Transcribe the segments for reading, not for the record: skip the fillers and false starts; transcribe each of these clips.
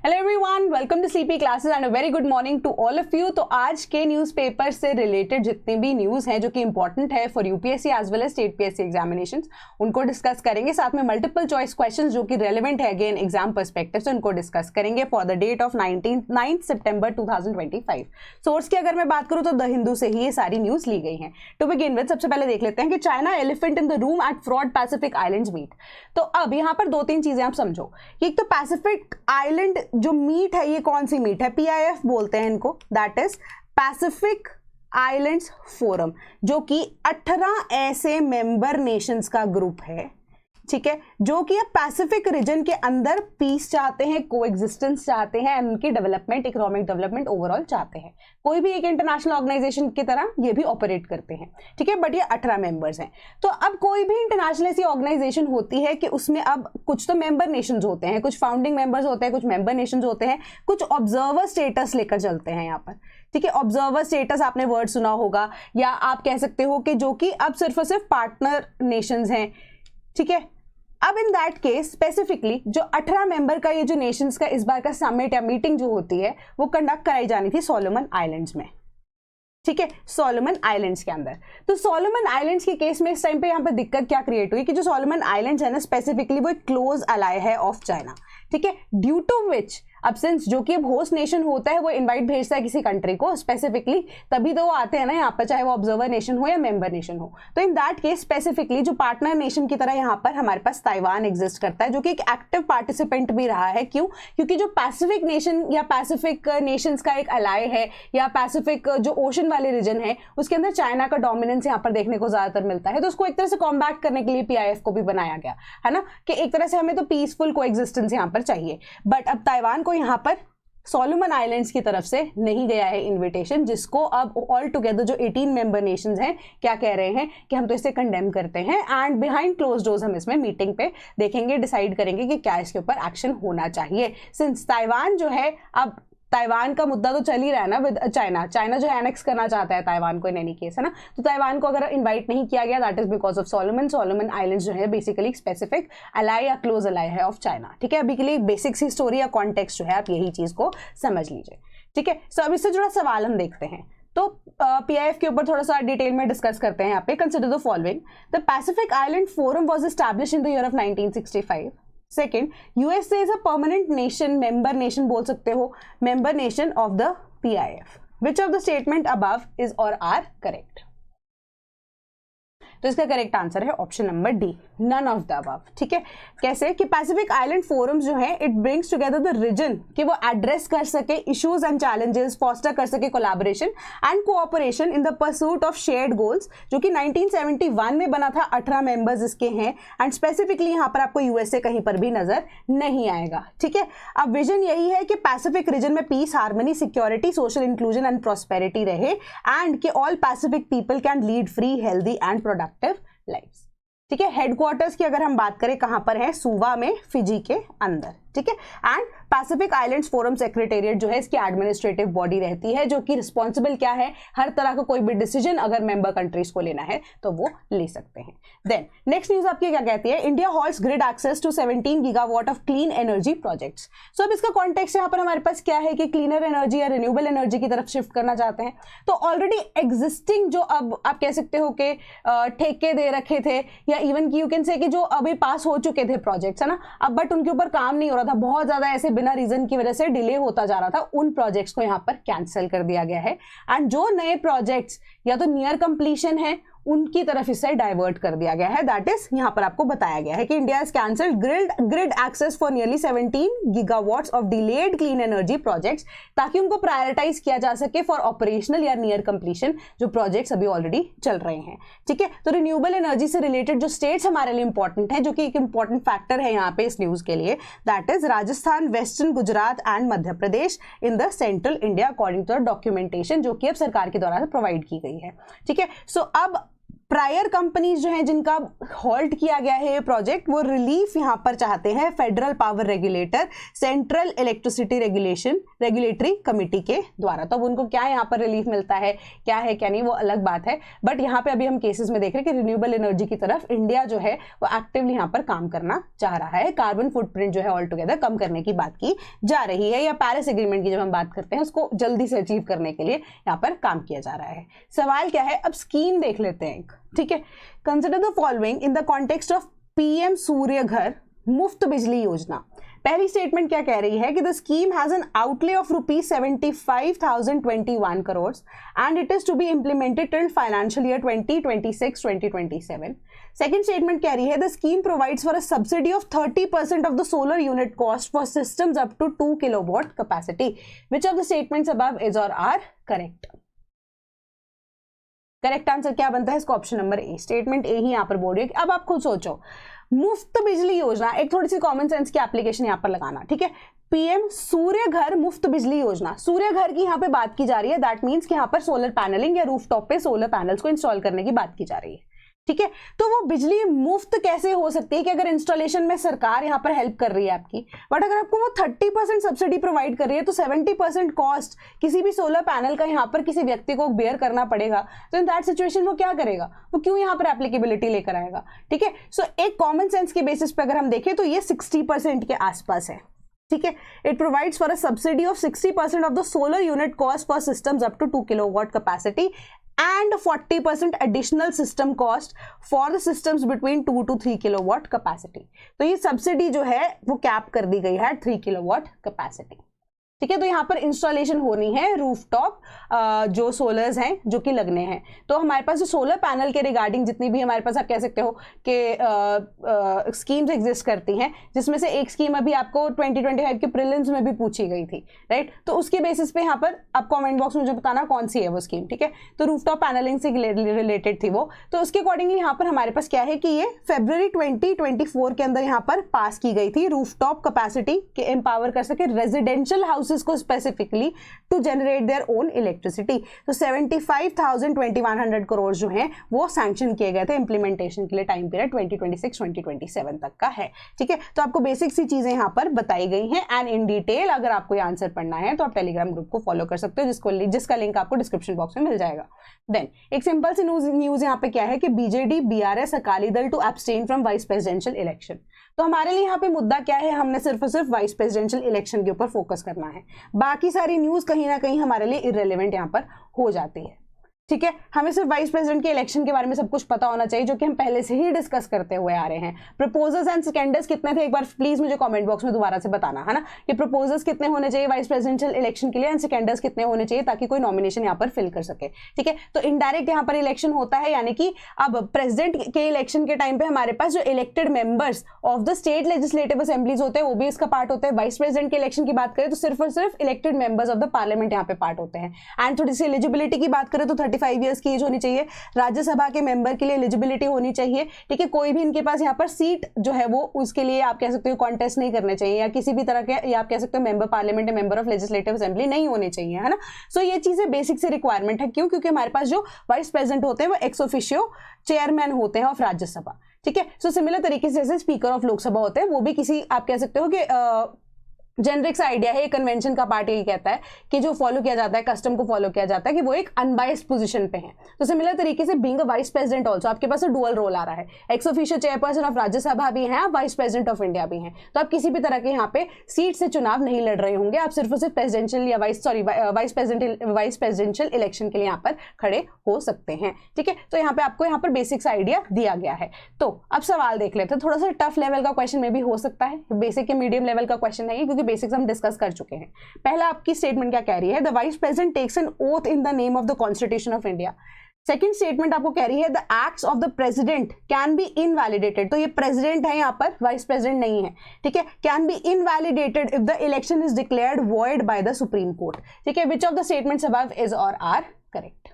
Hello everyone, welcome to sleepy classes and a very good morning to all of you. तो आज के newspaper से related जितने भी न्यूज़ हैं जो कि इंपॉर्टेंट है for UPSC as well as state PSC examinations, उनको डिस्कस करेंगे। साथ में मल्टीपल चॉइस क्वेश्चंस जो कि रेलेवेंट है अगेन एग्जाम पर्सपेक्टिव से, उनको डिस्कस करेंगे फॉर द डेट ऑफ 9 सितंबर 2025। सोर्स की अगर मैं बात करूँ तो द हिंदू से ही ये सारी न्यूज़ ली गई हैं। टू बिगिन विद, सबसे पहले देख लेते हैं कि China elephant in the room at fraud Pacific Islands meet. तो अब यहाँ पर दो तीन चीजें आप समझो। एक तो पैसिफिक आइलैंड जो मीट है, ये कौन सी मीट है? PIF बोलते हैं इनको, that is Pacific islands forum, जो कि 18 ऐसे मेंबर नेशंस का ग्रुप है, ठीक है, जो कि अब पैसिफिक रीजन के अंदर पीस चाहते हैं, कोएग्जिस्टेंस चाहते हैं, उनकी डेवलपमेंट, इकोनॉमिक डेवलपमेंट ओवरऑल चाहते हैं। कोई भी एक इंटरनेशनल ऑर्गेनाइजेशन की तरह ये भी ऑपरेट करते हैं, ठीक है, बट ये 18 मेंबर्स हैं। तो अब कोई भी इंटरनेशनल ऐसी ऑर्गेनाइजेशन होती है कि उसमें अब कुछ तो मेंबर नेशंस होते हैं, कुछ फाउंडिंग मेंबर्स होते हैं, कुछ मेंबर नेशंस होते हैं, कुछ ऑब्जर्वर स्टेटस लेकर चलते हैं यहाँ पर, ठीक है। ऑब्जर्वर स्टेटस आपने वर्ड सुना होगा, या आप कह सकते हो कि जो कि अब सिर्फ और सिर्फ पार्टनर नेशंस हैं, ठीक है। अब इन दैट केस स्पेसिफिकली जो 18 मेंबर का ये जो नेशंस का इस बार का समिट या मीटिंग जो होती है वो कंडक्ट कराई जानी थी सोलोमन आइलैंड्स में, ठीक है, सोलोमन आइलैंड्स के अंदर। तो सोलोमन आइलैंड्स के केस में इस टाइम पे यहाँ पर दिक्कत क्या क्रिएट हुई कि जो सोलोमन आइलैंड्स है ना, स्पेसिफिकली वो एक क्लोज अलाय है ऑफ चाइना, ठीक है, ड्यू टू विच अब सिंस जो कि अब होस्ट नेशन होता है वो इनवाइट भेजता है किसी कंट्री को स्पेसिफिकली, तभी तो वो आते हैं ना यहाँ पर, चाहे वो ऑब्जर्वर नेशन हो या मेंबर नेशन हो। तो इन दैट केस स्पेसिफिकली जो पार्टनर नेशन की तरह यहाँ पर हमारे पास ताइवान एग्जिस्ट करता है, जो कि एक एक्टिव पार्टिसिपेंट भी रहा है। क्यों? क्योंकि जो पैसिफिक नेशन या पैसिफिक नेशंस का एक अलाय है, या पैसिफिक जो ओशन वाले रीजन है, उसके अंदर चाइना का डोमिनेंस यहाँ पर देखने को ज्यादातर मिलता है। तो उसको एक तरह से कॉम्बैट करने के लिए PIF को भी बनाया गया है ना, कि एक तरह से हमें तो पीसफुल कोएग्जिस्टेंस यहाँ पर चाहिए। बट अब ताइवान को यहाँ पर सोलोमन आइलैंड्स की तरफ से नहीं गया है इनविटेशन, जिसको अब ऑल टुगेदर जो 18 मेंबर नेशंस हैं क्या कह रहे हैं कि हम तो इसे कंडेम करते हैं, एंड बिहाइंड क्लोज डोर्स हम इसमें मीटिंग पे देखेंगे, डिसाइड करेंगे कि क्या इसके ऊपर एक्शन होना चाहिए। सिंस ताइवान जो है, अब ताइवान का मुद्दा तो चल ही रहा है ना विद चाइना। चाइना जो एनेक्स करना चाहता है ताइवान को इन एनी केस, है ना। तो ताइवान को अगर इनवाइट नहीं किया गया, that is because of Solomon islands जो है बेसिकली स्पेसिफिक अलाय या क्लोज अलाय है ऑफ चाइना, ठीक है। अभी के लिए बेसिक सी स्टोरी या कॉन्टेक्स्ट जो है आप यही चीज को समझ लीजिए, ठीक है। सो अब इससे जुड़ा सवाल हम देखते हैं। तो PIF के ऊपर थोड़ा सा डिटेल में डिस्कस करते हैं यहाँ पे। Consider the following, the Pacific Island forum was established in the year of 1965। Second, USA is a permanent nation, member nation बोल सकते हो, member nation of the PIF. Which of the statement above is or are correct? तो इसका correct answer है option number D, none of the above, ठीक है। कैसे? कि पैसिफिक आइलैंड फोरम जो है it brings together the region, कि वो एड्रेस कर सके इश्यूज एंड चैलेंजेस, फॉस्टर कर सके collaboration and cooperation in the pursuit of shared goals, जो कि 1971 में बना था। 18 मेंबर्स इसके हैं, एंड स्पेसिफिकली यहाँ पर आपको USA कहीं पर भी नजर नहीं आएगा, ठीक है। अब विजन यही है कि पैसिफिक रीजन में peace, harmony, security, social inclusion and prosperity रहे, एंड कि all Pacific people can lead free, healthy and productive lifes, ठीक है। हेडक्वार्टर्स की अगर हम बात करें कहां पर है? सूवा में, फिजी के अंदर, ठीक है। And Pacific islands forum secretariat जो है इसकी एडमिनिस्ट्रेटिव बॉडी रहती है, जो कि रिस्पॉन्सिबल क्या है, हर तरह का कोई भी डिसीजन अगर मेंबर कंट्रीज को लेना है तो वो ले सकते हैं। देन नेक्स्ट न्यूज आपकी क्या कहती है? India holds grid access to 17 gigawatt of clean energy projects. So अब इसका कॉन्टेक्स्ट यहाँ पर हमारे पास क्या है कि क्लीनर एनर्जी या रिन्यूएबल एनर्जी की तरफ शिफ्ट करना चाहते हैं। तो ऑलरेडी एग्जिस्टिंग जो अब आप कह सकते हो कि ठेके दे रखे थे, या इवन की यू कैन से कि जो अभी पास हो चुके थे प्रोजेक्ट्स, है ना, अब बट उनके ऊपर काम नहीं हो रहा था, बहुत ज्यादा ऐसे बिना रीजन की वजह से डिले होता जा रहा था, उन प्रोजेक्ट्स को यहां पर कैंसिल कर दिया गया है। एंड जो नए प्रोजेक्ट्स या तो नियर कंप्लीशन है उनकी तरफ इससे डाइवर्ट कर दिया गया है। दैट इज यहां पर आपको बताया गया है कि India has cancelled grid access for nearly 17 gigawatts of delayed clean energy projects, ताकि उनको प्रायोरिटाइज किया जा सके फॉर ऑपरेशनल या नियर कंप्लीशन जो प्रोजेक्ट्स अभी ऑलरेडी चल रहे हैं, ठीक है। तो रिन्यूएबल एनर्जी से रिलेटेड जो स्टेट्स हमारे लिए इंपॉर्टेंट है, जो कि एक इंपॉर्टेंट फैक्टर है यहाँ पे इस न्यूज के लिए, that is Rajasthan, western Gujarat and Madhya Pradesh in the central India according to the documentation जो कि अब सरकार के द्वारा प्रोवाइड की गई है, ठीक है। सो अब प्रायर कंपनीज जो हैं जिनका हॉल्ट किया गया है ये प्रोजेक्ट, वो रिलीफ यहाँ पर चाहते हैं federal power regulator, central electricity regulatory committee के द्वारा। तो अब उनको क्या यहाँ पर रिलीफ मिलता है, क्या है क्या नहीं, वो अलग बात है। बट यहाँ पे अभी हम केसेस में देख रहे हैं कि रिन्यूएबल एनर्जी की तरफ इंडिया जो है वो एक्टिवली यहाँ पर काम करना चाह रहा है। कार्बन फुटप्रिंट जो है ऑल टुगेदर कम करने की बात की जा रही है, या पेरिस एग्रीमेंट की जब हम बात करते हैं उसको जल्दी से अचीव करने के लिए यहाँ पर काम किया जा रहा है। सवाल क्या है, अब स्कीम देख लेते हैं, ठीक है। Consider the following in the context of PM Surya Ghar Muft बिजली योजना। पहली स्टेटमेंट क्या कह रही है कि the scheme has an outlay of ₹75,021 crore and it is to be implemented till financial year 2026-2027। Second statement कह रही है the scheme provides for a subsidy of 30% of the solar unit cost for systems up to 2 kilowatt capacity. Which of the statements above is और are correct? Correct answer क्या बनता है इसको? Option number A, statement A ही यहां पर बोल रही है। अब आप खुद सोचो, मुफ्त बिजली योजना, एक थोड़ी सी कॉमन सेंस की एप्लीकेशन यहां पर लगाना, ठीक है। पीएम सूर्य घर मुफ्त बिजली योजना, सूर्य घर की यहां पे बात की जा रही है, दैट मींस कि यहां पर सोलर पैनलिंग या रूफटॉप पे सोलर पैनल्स को इंस्टॉल करने की बात की जा रही है, ठीक है। तो वो बिजली मुफ्त कैसे हो सकती है कि अगर इंस्टॉलेशन में सरकार यहां पर हेल्प कर रही है आपकी, बट अगर आपको वो 30% सब्सिडी प्रोवाइड कर रही है तो 70% कॉस्ट किसी भी सोलर पैनल का यहां पर किसी व्यक्ति को बेयर करना पड़ेगा। तो इन दैट सिचुएशन वो क्या करेगा, वो क्यों यहां पर एप्लीकेबिलिटी लेकर आएगा, ठीक है। सो एक कॉमन सेंस के बेसिस पे अगर हम देखें तो ये 60% के आसपास है, ठीक है। It provides for a subsidy of 60% of the solar unit cost for systems up to 2 kilowatt capacity and 40% additional system cost for the systems between 2 to 3 kilowatt capacity. तो ये सब्सिडी जो है वो कैप कर दी गई है 3 किलोवाट कैपेसिटी, ठीक है। तो यहाँ पर इंस्टॉलेशन होनी है रूफटॉप जो सोलर्स हैं जो कि लगने हैं। तो हमारे पास जो सोलर पैनल के रिगार्डिंग जितनी भी हमारे पास आप कह सकते हो कि स्कीम्स एग्जिस्ट करती हैं, जिसमें से एक स्कीम अभी आपको 2025 के प्रीलिम्स में भी पूछी गई थी, राइट। तो उसके बेसिस पे यहाँ पर आप कमेंट बॉक्स में मुझे बताना कौन सी है वो स्कीम, ठीक है। तो रूफटॉप पैनलिंग से रिलेटेड थी वो। तो उसके अकॉर्डिंगली यहाँ पर हमारे पास क्या है कि ये February 2024 के अंदर यहाँ पर पास की गई थी, रूफटॉप कैपेसिटी के एम्पावर कर सके रेजिडेंशियल हाउस को specifically to generate their own electricity. तो 75,000-2100 करोड़ जो हैं वो सैंक्शन किए गए थे इंप्लीमेंटेशन के लिए। टाइम पीरियड 2026-2027 तक का है, ठीक है। तो आपको बेसिक सी चीजें यहाँ पर बताई गई हैं एंड इन डिटेल अगर आपको ये आंसर पढ़ना है तो आप टेलीग्राम ग्रुप को फॉलो कर सकते हो, जिसका लिंक आपको डिस्क्रिप्शन बॉक्स में मिल जाएगा। देन एक सिंपल सी न्यूज यहाँ पे क्या है कि BJD BRS Akali Dal to abstain from vice presidential election. तो हमारे लिए यहाँ पे मुद्दा क्या है, हमने सिर्फ और सिर्फ वाइस प्रेसिडेंशियल इलेक्शन के ऊपर फोकस करना है, बाकी सारी न्यूज कहीं ना कहीं हमारे लिए इररिलेवेंट यहाँ पर हो जाती है, ठीक है। हमें सिर्फ वाइस प्रेसिडेंट के इलेक्शन के बारे में सब कुछ पता होना चाहिए, जो कि हम पहले से ही डिस्कस करते हुए आ रहे हैं। प्रपोजल्स एंड सेकेंडर्स कितने थे एक बार प्लीज मुझे कमेंट बॉक्स में दोबारा से बताना, है ना, कि प्रपोजल्स कितने होने चाहिए वाइस प्रेसिडेंशियल इलेक्शन के लिए एंड सेकेंडर्स कितने होने चाहिए ताकि कोई नॉमिनेशन यहाँ पर फिल कर सके, ठीक है। तो इनडायरेक्ट यहाँ पर इलेक्शन होता है, यानी कि अब प्रेसिडेंट के इलेक्शन के टाइम पे हमारे पास जो elected members of the state legislative assemblies होते हैं वो भी इसका पार्ट होते हैं। वाइस प्रेसिडेंट के इलेक्शन की बात करें तो सिर्फ और सिर्फ elected members of the parliament यहाँ पे पार्ट होते हैं। एंड थोड़ी सी एलिजिबिलिटी की बात करें तो 35 ईयर्स की एज होनी चाहिए, राज्यसभा के मेंबर के लिए एलिजिबिलिटी होनी चाहिए, ठीक है। कोई भी इनके पास यहाँ पर सीट जो है वो उसके लिए आप कह सकते हो कॉन्टेस्ट नहीं करने चाहिए, या किसी भी तरह के या आप कह सकते हो मेंबर पार्लियामेंट या मेंबर ऑफ लेजिस्लेटिव असेंबली नहीं होने चाहिए, है ना। सो ये चीजें बेसिक से रिक्वायरमेंट है, क्यों? क्योंकि हमारे पास जो वाइस प्रेसिडेंट होते हैं वो एक्स ऑफिशियो चेयरमैन होते हैं ऑफ राज्यसभा, ठीक है। सो सिमिलर तरीके से जैसे स्पीकर ऑफ लोकसभा होते हैं वो भी किसी आप कह सकते हो कि जेनरिक सा आइडिया है, कन्वेंशन का पार्ट यही कहता है कि जो फॉलो किया जाता है, कस्टम को फॉलो किया जाता है कि वो एक अनबायस्ड पोजीशन पे है। तो सिमिलर तरीके से being a vice president also आपके पास डुअल रोल आ रहा है, ex officio chairperson of Rajya Sabha भी हैं, आप वाइस प्रेसिडेंट ऑफ इंडिया भी हैं। तो आप किसी भी तरह के यहाँ पे सीट से चुनाव नहीं लड़ रहे होंगे, आप सिर्फ और सिर्फ प्रेसिडेंशियल या वाइस प्रेसिडेंशियल इलेक्शन के लिए यहाँ पर खड़े हो सकते हैं, ठीक है। तो यहाँ पे आपको यहाँ पर बेसिक सा आइडिया दिया गया है। तो अब सवाल देख लेते हैं, थोड़ा सा टफ लेवल का क्वेश्चन में भी हो सकता है, बेसिक के मीडियम लेवल का क्वेश्चन है क्योंकि बेसिक्स हम डिस्कस कर चुके हैं। पहला आपकी स्टेटमेंट क्या कह रही है, the vice president takes an oath in the name of the constitution of India. Second statement आपको कह रही है the acts of the president can be invalidated. तो ये प्रेसिडेंट है यहाँ पर, वाइस प्रेसिडेंट नहीं है, ठीक है। Can be invalidated if the election is declared void by the supreme court, ठीक है। Which of the statements above is और आर करेक्ट?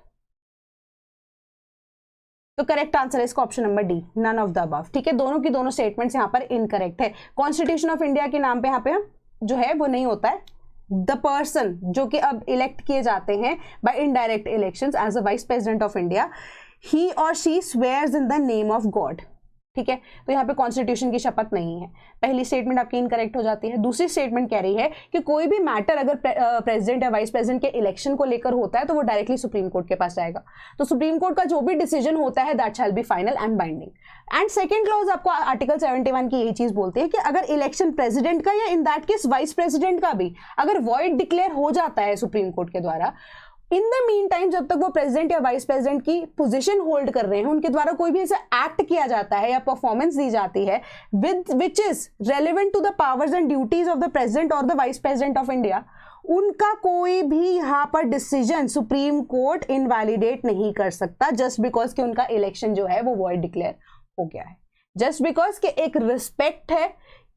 तो करेक्ट आंसर है इसका option number D, none of the above, ठीक है। दोनों की दोनों स्टेटमेंट्स यहाँ पर इनकरेक्ट है। कॉन्स्टिट्यूशन ऑफ इंडिया के नाम पे यहाँ पे जो है वो नहीं होता है, द पर्सन जो कि अब इलेक्ट किए जाते हैं by indirect elections as a vice president of India, he or she swears in the name of God. ठीक है, तो यहाँ पे कॉन्स्टिट्यूशन की शपथ नहीं है। पहली स्टेटमेंट आपकी इनकरेक्ट हो जाती है। दूसरी स्टेटमेंट कह रही है कि कोई भी मैटर अगर प्रेसिडेंट या वाइस प्रेसिडेंट के इलेक्शन को लेकर होता है तो वो डायरेक्टली सुप्रीम कोर्ट के पास जाएगा, तो सुप्रीम कोर्ट का जो भी डिसीजन होता है that shall be final and binding. And second clause आपको आर्टिकल 71 की यही चीज बोलती है कि अगर इलेक्शन प्रेसिडेंट का या in that case vice president का भी अगर वॉइड डिक्लेयर हो जाता है सुप्रीम कोर्ट के द्वारा, इन द मीन टाइम जब तक वो प्रेसिडेंट या वाइस प्रेसिडेंट की पोजीशन होल्ड कर रहे हैं, उनके द्वारा कोई भी ऐसा एक्ट किया जाता है या परफॉर्मेंस दी जाती है which is relevant to the powers and duties of the president or the vice president of India, उनका कोई भी यहाँ पर डिसीजन सुप्रीम कोर्ट इनवैलिडेट नहीं कर सकता जस्ट बिकॉज कि उनका इलेक्शन जो है वो वॉइड डिक्लेयर हो गया है। जस्ट बिकॉज के एक रिस्पेक्ट है,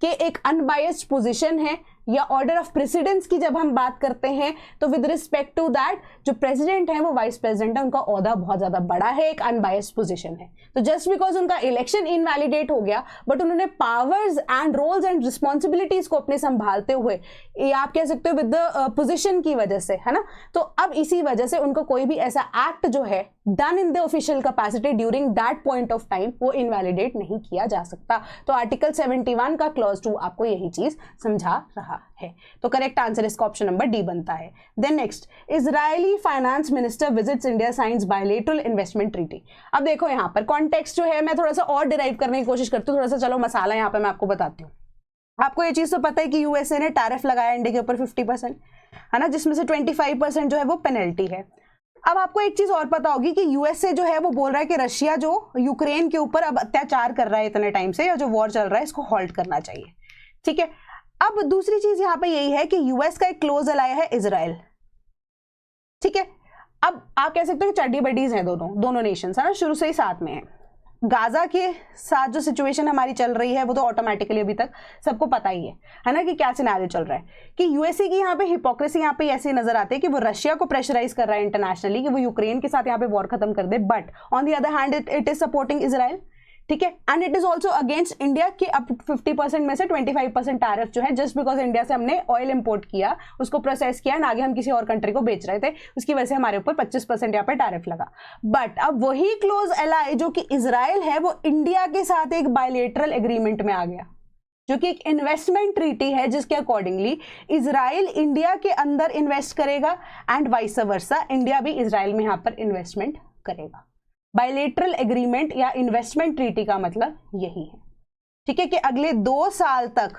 कि एक अनबायस्ड पोजीशन है, या ऑर्डर ऑफ प्रेसिडेंस की जब हम बात करते हैं तो विद रिस्पेक्ट टू दैट जो प्रेसिडेंट है वो वाइस प्रेसिडेंट है, उनका ओहदा बहुत ज्यादा बड़ा है, एक अनबायस्ड पोजीशन है। तो जस्ट बिकॉज उनका इलेक्शन इनवैलिडेट हो गया बट उन्होंने powers and roles and responsibilities को अपने संभालते हुए, ये आप कह सकते हो विद द पोजीशन की वजह से, है ना, तो अब इसी वजह से उनको कोई भी ऐसा एक्ट जो है done in the official capacity during that point of time वो इनवैलिडेट नहीं किया जा सकता। तो आर्टिकल 71 का क्लॉज 2 आपको यही चीज समझा रहा है। तो करेक्ट आंसर इसका ऑप्शन नंबर डी बनता है। Then next, Israeli finance minister visits India, signs bilateral investment treaty. अब देखो यहाँ पर कॉन्टेक्स्ट जो है मैं थोड़ा सा और डिराइव करने की कोशिश करती हूँ, थोड़ा सा चलो मसाला यहाँ पे मैं आपको बताती हूँ। आपको ये चीज तो पता है कि यूएसए ने टैरिफ लगाया इंडिया के ऊपर 50%, है ना, जिसमें से 25% जो है वो पेनल्टी है। अब आपको एक चीज और पता होगी कि यूएसए जो है वो बोल रहा है कि रशिया जो यूक्रेन के ऊपर अब अत्याचार कर रहा है इतने टाइम से, या जो वॉर चल रहा है इसको हॉल्ट करना चाहिए। ठीक है, अब दूसरी चीज यहां पे यही है कि यूएस का एक क्लोज अलाय है इजराइल। ठीक है, अब आप कह सकते हो कि चड्डी बडीज हैं दोनों नेशंस, है ना, शुरू से ही साथ में है। गाजा के साथ जो सिचुएशन हमारी चल रही है वो तो ऑटोमेटिकली अभी तक सबको पता ही है ना, कि क्या सिनेरियो चल रहा है कि यूएसए की यहाँ पे हिपोक्रेसी यहाँ पे ऐसे नजर आती है कि वो रशिया को प्रेशराइज कर रहा है इंटरनेशनली कि वो यूक्रेन के साथ यहाँ पे वॉर खत्म कर दे, but on the other hand it is supporting Israel. ठीक है, and it is also against India कि अब 50% में से 25% टैरिफ जो है जस्ट बिकॉज इंडिया से हमने ऑयल इंपोर्ट किया, उसको प्रोसेस किया, आगे हम किसी और कंट्री को बेच रहे थे, उसकी वजह से हमारे ऊपर 25% यहाँ पे टैरिफ लगा। बट अब वही क्लोज एलाय जो कि इजराइल है वो इंडिया के साथ एक बायलैटरल एग्रीमेंट में आ गया, जो कि एक इन्वेस्टमेंट ट्रीटी है जिसके अकॉर्डिंगली इजराइल इंडिया के अंदर इन्वेस्ट करेगा एंड वाइस वर्सा इंडिया भी इजराइल में यहाँ पर इन्वेस्टमेंट करेगा। बायलैटरल एग्रीमेंट या इन्वेस्टमेंट ट्रीटी का मतलब यही है। ठीक है, कि अगले 2 साल तक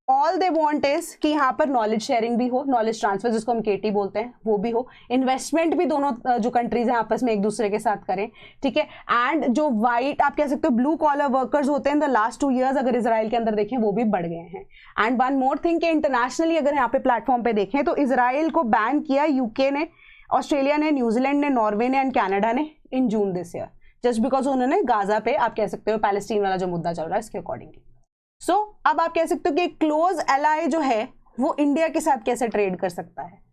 ऑल दे वांट इज कि यहाँ पर नॉलेज शेयरिंग भी हो, नॉलेज ट्रांसफर जिसको हम केटी बोलते हैं वो भी हो, इन्वेस्टमेंट भी दोनों जो कंट्रीज हैं आपस में एक दूसरे के साथ करें। ठीक है, एंड जो वाइट आप कह सकते हो ब्लू कॉलर वर्कर्स होते हैं इन द लास्ट 2 years अगर इजराइल के अंदर देखें वो भी बढ़ गए हैं। एंड वन मोर थिंग कि इंटरनेशनली अगर यहाँ पे प्लेटफॉर्म पे देखें तो इजराइल को बैन किया यूके ने, ऑस्ट्रेलिया ने, न्यूजीलैंड ने, नॉर्वे ने एंड कनाडा ने इन June this year, just because उन्होंने गाजा पे आप कह सकते हो पैलेस्टीन वाला जो मुद्दा चल रहा है इसके अकॉर्डिंगली। सो अब आप कह सकते हो कि क्लोज एलाय जो है वो इंडिया के साथ कैसे ट्रेड कर सकता है।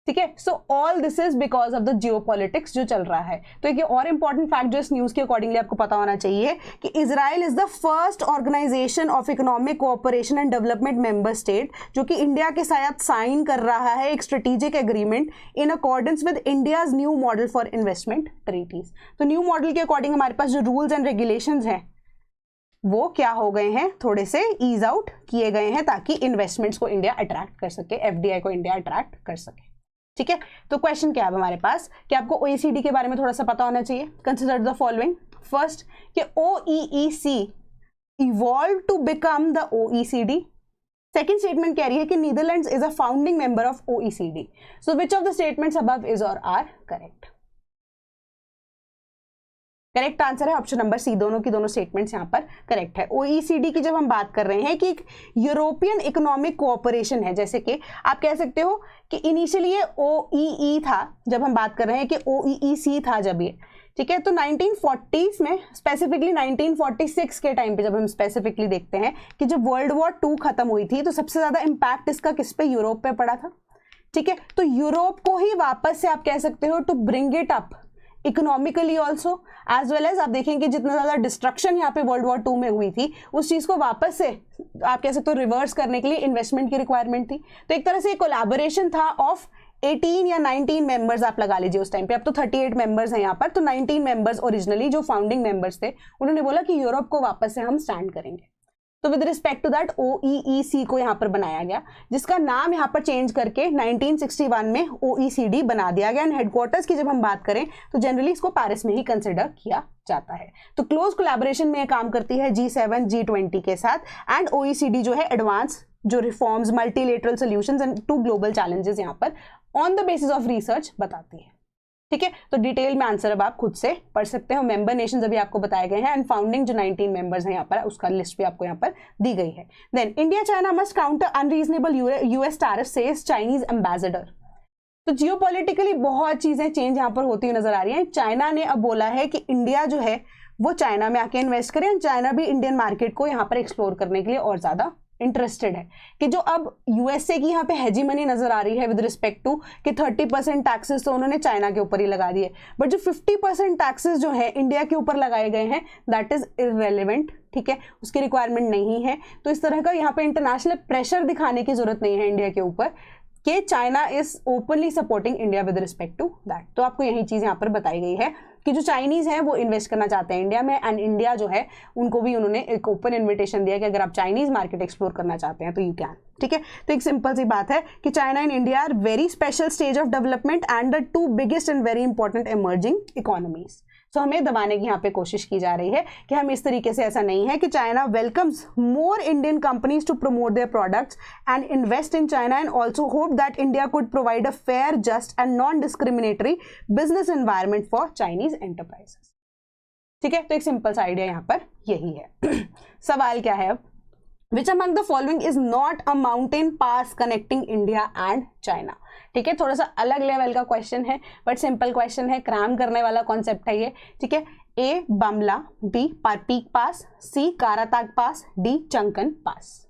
ठीक है, so all this is because of the geopolitics जो चल रहा है। तो एक और इंपॉर्टेंट फैक्ट जो इस न्यूज के अकॉर्डिंगली आपको पता होना चाहिए कि Israel is the first organisation of economic cooperation and development member state जो कि इंडिया के साथ साइन कर रहा है एक strategic agreement in accordance with India's new model for investment treaties. तो न्यू मॉडल के अकॉर्डिंग हमारे पास जो रूल्स एंड रेगुलेशंस हैं वो क्या हो गए हैं, थोड़े से ईज आउट किए गए हैं ताकि इन्वेस्टमेंट्स को इंडिया अट्रैक्ट कर सके, एफडीआई को इंडिया अट्रैक्ट कर सके। ठीक है, तो क्वेश्चन क्या है हमारे पास कि आपको ओईसीडी के बारे में थोड़ा सा पता होना चाहिए। Consider the following. फर्स्ट कि OEEC evolve to become the OECD. Second statement कह रही है कि Netherlands is a founding member of OECD. So which of the statements above is और आर करेक्ट? करेक्ट आंसर है ऑप्शन नंबर सी, दोनों की दोनों स्टेटमेंट्स यहाँ पर करेक्ट है। ओईसीडी की जब हम बात कर रहे हैं कि एक यूरोपियन इकोनॉमिक कोऑपरेशन है, जैसे कि आप कह सकते हो कि इनिशियली ये ओईई था, जब हम बात कर रहे हैं कि ओईईसी था जब ये, ठीक है, तो 1940s में स्पेसिफिकली 1946 के टाइम पे जब हम स्पेसिफिकली देखते हैं कि जब वर्ल्ड वॉर 2 खत्म हुई थी तो सबसे ज्यादा इंपैक्ट इसका किस पे, यूरोप पे पड़ा था। ठीक है, तो यूरोप को ही वापस से आप कह सकते हो to bring it up economically also as well as आप देखेंगे जितना ज्यादा डिस्ट्रक्शन यहाँ पे वर्ल्ड वॉर 2 में हुई थी उस चीज को वापस से आप कह सकते हो रिवर्स करने के लिए इन्वेस्टमेंट की रिक्वायरमेंट थी। तो एक तरह से कोलैबोरेशन था ऑफ 18 या 19 मेंबर्स आप लगा लीजिए उस टाइम पे, अब तो 38 मेंबर्स हैं यहाँ पर, तो 19 मेंबर्स ओरिजिनली जो फाउंडिंग मेंबर्स थे उन्होंने बोला कि यूरोप को वापस से हम स्टैंड करेंगे। तो with respect to that OEEC को यहाँ पर बनाया गया, जिसका नाम यहाँ पर चेंज करके 1961 में OECD बना दिया गया। एंड हेडक्वार्टर्स की जब हम बात करें तो जनरली इसको पेरिस में ही कंसिडर किया जाता है। तो क्लोज कोलैबोरेशन में काम करती है G7 G20 के साथ, एंड OECD जो है एडवांस जो reforms, multilateral solutions and to global challenges यहाँ पर on the basis of research बताती है। ठीक है, तो डिटेल में आंसर अब आप खुद से पढ़ सकते हो। मेंबर नेशंस अभी आपको बताए गए हैं एंड फाउंडिंग जो 19 मेंबर्स हैं यहाँ पर, उसका लिस्ट भी आपको यहाँ पर दी गई है। Then India China must counter unreasonable US tariff says Chinese ambassador. तो जियोपॉलिटिकली बहुत चीजें चेंज यहाँ पर होती हुई नजर आ रही हैं। चाइना ने अब बोला है कि इंडिया जो है वो चाइना में आके इन्वेस्ट करे, एंड चाइना भी इंडियन मार्केट को यहाँ पर एक्सप्लोर करने के लिए और ज्यादा इंटरेस्टेड है। कि जो अब USA की यहाँ पे हेजीमनी नजर आ रही है विद रिस्पेक्ट टू कि 30% टैक्सेस तो उन्होंने चाइना के ऊपर ही लगा दिए, बट जो 50% टैक्सेस जो है इंडिया के ऊपर लगाए गए हैं दैट इज इररेलेवेंट। ठीक है, उसकी रिक्वायरमेंट नहीं है। तो इस तरह का यहाँ पे इंटरनेशनल प्रेशर दिखाने की जरूरत नहीं है इंडिया के ऊपर कि China is openly supporting India with respect to that. तो आपको यही चीज यहाँ पर बताई गई है कि जो चाइनीज हैं वो इन्वेस्ट करना चाहते हैं इंडिया में, एंड इंडिया जो है उनको भी उन्होंने एक ओपन इन्विटेशन दिया कि अगर आप चाइनीज मार्केट एक्सप्लोर करना चाहते हैं तो यू कैन। ठीक है, तो एक सिंपल सी बात है कि China and India are very special stage of development and the two biggest and very important emerging economies. So हमें दबाने की यहाँ पे कोशिश की जा रही है कि हम इस तरीके से, ऐसा नहीं है कि China welcomes more Indian companies to promote their products and invest in China and also hope that India could provide a fair, just and non discriminatory business environment for Chinese enterprises. ठीक है, तो एक simple सा idea यहाँ पर यही है। सवाल क्या है अब, Which among the following is not a mountain pass connecting India and China? ठीक है, थोड़ा सा अलग लेवल का क्वेश्चन है बट सिंपल क्वेश्चन है, क्रैम करने वाला कॉन्सेप्ट है ये। ठीक है, A बमला, B पीक pass, C Karatag pass, D Chankan pass.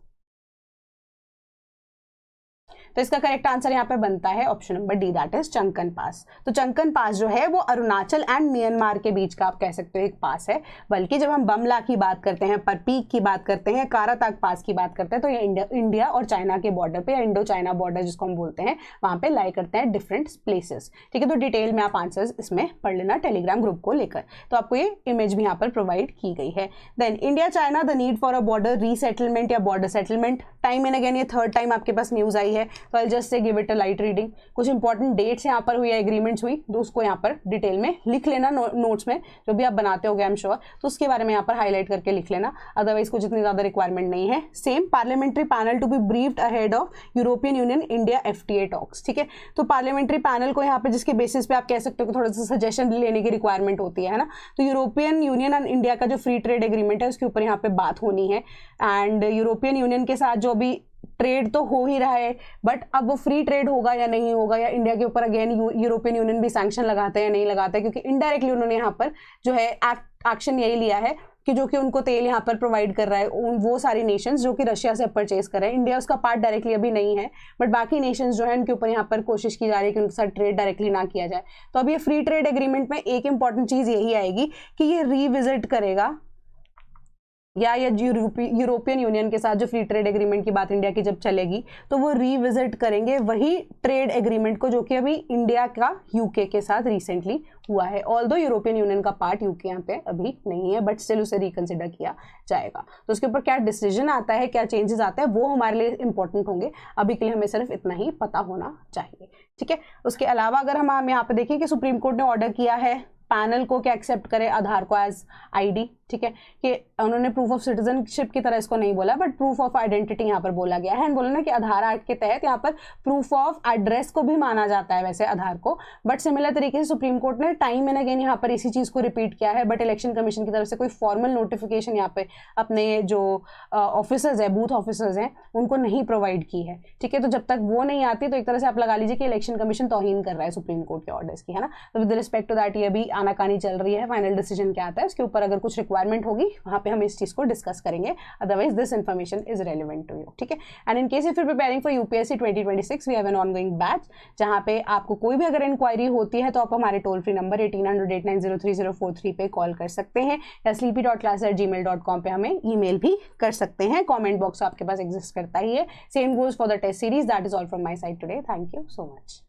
तो इसका करेक्ट आंसर यहाँ पे बनता है option number D, that is Chankan pass. तो चंकन पास जो है वो अरुणाचल एंड म्यांमार के बीच का आप कह सकते हो एक पास है, बल्कि जब हम बमला की बात करते हैं, परपीक की बात करते हैं, काराताग पास की बात करते हैं, तो ये इंडिया और चाइना के बॉर्डर पे, इंडो चाइना बॉर्डर जिसको हम बोलते हैं, वहां पे लाई करते हैं डिफरेंट प्लेसेस। ठीक है, तो डिटेल में आप आंसर्स इसमें पढ़ लेना टेलीग्राम ग्रुप को लेकर, तो आपको ये इमेज भी यहाँ पर प्रोवाइड की गई है। Then India China the need for a border resettlement या border settlement, time and again ये थर्ड टाइम आपके पास न्यूज आई है, तो I just say give it a light reading. कुछ इंपॉर्टेंट डेट्स यहाँ पर हुई, एग्रीमेंट्स हुई, तो उसको यहाँ पर डिटेल में लिख लेना नोट्स में, जो भी आप बनाते होगे आई एम श्योर, तो उसके बारे में यहाँ पर हाईलाइट करके लिख लेना, अदरवाइज कुछ इतनी ज्यादा रिक्वायरमेंट नहीं है। Same parliamentary panel to be briefed ahead of European Union India FTA talks. ठीक है, तो पार्लियामेंट्री पैनल को यहाँ पे जिसके बेसिस पे आप कह सकते हो कि थोड़ा सा सजेशन लेने की रिक्वायरमेंट होती है ना, तो यूरोपियन यूनियन एंड इंडिया का जो फ्री ट्रेड एग्रीमेंट है उसके ऊपर यहाँ पे बात होनी है, एंड यूरोपियन यूनियन के साथ जो भी ट्रेड तो हो ही रहा है, बट अब वो फ्री ट्रेड होगा या नहीं होगा, या इंडिया के ऊपर अगेन यूरोपियन यूनियन भी सैंक्शन लगाता है या नहीं लगाता है, क्योंकि इनडायरेक्टली उन्होंने यहाँ पर जो है एक्शन यही लिया है कि जो कि उनको तेल यहाँ पर प्रोवाइड कर रहा है वो सारी नेशंस जो कि रशिया से परचेज कर रहे हैं। इंडिया उसका पार्ट डायरेक्टली अभी नहीं है, बट बाकी नेशंस जो है उनके ऊपर यहाँ पर कोशिश की जा रही है कि उनके साथ ट्रेड डायरेक्टली ना किया जाए। तो अब ये फ्री ट्रेड एग्रीमेंट में एक इंपॉर्टेंट चीज यही आएगी कि ये रीविजिट करेगा, या यूरोपियन यूनियन के साथ जो फ्री ट्रेड एग्रीमेंट की बात इंडिया की जब चलेगी तो वो रीविजिट करेंगे वही ट्रेड एग्रीमेंट को जो कि अभी इंडिया का यूके के साथ रिसेंटली हुआ है। ऑल्दो यूरोपियन यूनियन का पार्ट यूके यहाँ पे अभी नहीं है, बट स्टिल उसे रिकंसिडर किया जाएगा। तो उसके ऊपर क्या डिसीजन आता है, क्या चेंजेस आता है, वो हमारे लिए इंपॉर्टेंट होंगे। अभी के लिए हमें सिर्फ इतना ही पता होना चाहिए। ठीक है, उसके अलावा अगर हम यहाँ पे देखें कि सुप्रीम कोर्ट ने ऑर्डर किया है पैनल को क्या एक्सेप्ट करे आधार को एज आईडी। ठीक है, कि उन्होंने प्रूफ ऑफ सिटीजनशिप की तरह इसको नहीं बोला, बट प्रूफ ऑफ आइडेंटिटी यहाँ पर बोला गया है। बोला ना कि आधार एक्ट के तहत यहाँ पर प्रूफ ऑफ एड्रेस को भी माना जाता है वैसे आधार को, बट सिमिलर तरीके से सुप्रीम कोर्ट ने टाइम एंड अगेन यहाँ पर इसी चीज को रिपीट किया है, बट इलेक्शन कमीशन की तरफ से कोई फॉर्मल नोटिफिकेशन यहाँ पे अपने जो ऑफिसर्स है, बूथ ऑफिसर्स हैं, उनको नहीं प्रोवाइड की है। ठीक है, तो जब तक वो नहीं आती तो एक तरह से आप लगा लीजिए कि इलेक्शन कमीशन तौहीन कर रहा है सुप्रीम कोर्ट के ऑर्डर्स की, है ना। तो विद रिस्पेक्ट टू दैट ये भी आनाकानी चल रही है, फाइनल डिसीजन क्या आता है उसके ऊपर अगर कुछ रिक्वायरमेंट होगी वहां पे हम इस चीज को डिस्कस करेंगे, otherwise this information is relevant to you. ठीक है, and in case if you preparing for UPSC 2026 we have an ongoing batch, जहां पे आपको कोई भी अगर इंक्वायरी होती है तो आप हमारे टोल फ्री नंबर 1800-8903-043 पे कॉल कर सकते हैं, या sleepy.class@gmail.com पे हमें ईमेल भी कर सकते हैं। कमेंट बॉक्स आपके पास एग्जिस्ट करता ही है। Same goes for the test series. That is all from my side today. Thank you so much.